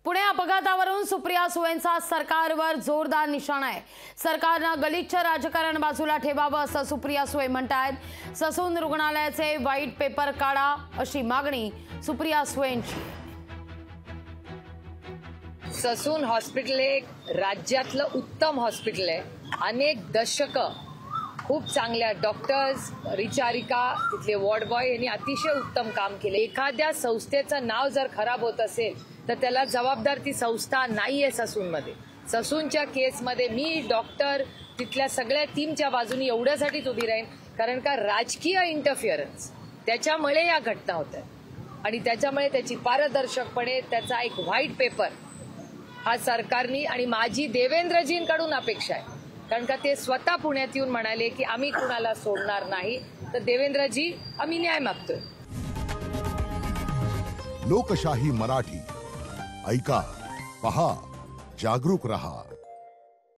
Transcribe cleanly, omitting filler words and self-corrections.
पुणे अपघातावरून सुप्रिया सुळेंचा सरकारवर जोरदार निशाणा आहे। सरकारनं गलिच्छ राजकारण बाजूला ठेवावं असं सुप्रिया सुळे म्हणतात। ससून रुग्णालयाचे व्हाईट पेपर काढा अशी मागणी सुप्रिया सुळेंची। ससून हॉस्पिटल एक राज्यातलं उत्तम हॉस्पिटल आहे। अनेक दशक खूप चांगल्या डॉक्टर्स, परिचारिका, तिथले वॉर्ड बॉय यांनी अतिशय उत्तम काम केले। एखाद्या संस्थेचं नाव जर खराब होत असेल तर त्याला जबाबदार ती संस्था नाहीये। ससूनमध्ये ससूनच्या केसमध्ये मी डॉक्टर तिथल्या सगळ्या टीमच्या बाजूने एवढ्यासाठीच उभी राहीन, कारण का राजकीय इंटरफिअरन्स त्याच्यामुळे या घटना होतात आणि त्याच्यामुळे त्याची पारदर्शकपणे त्याचा एक व्हाईट पेपर हा सरकारनी आणि माझी देवेंद्रजींकडून अपेक्षा आहे, कारण का ते स्वतः पुण्यात येऊन म्हणाले की आम्ही कुणाला सोडणार नाही। तर देवेंद्रजी, आम्ही न्याय मागतोय। लोकशाही मराठी ऐका, पहा, जागरूक रहा।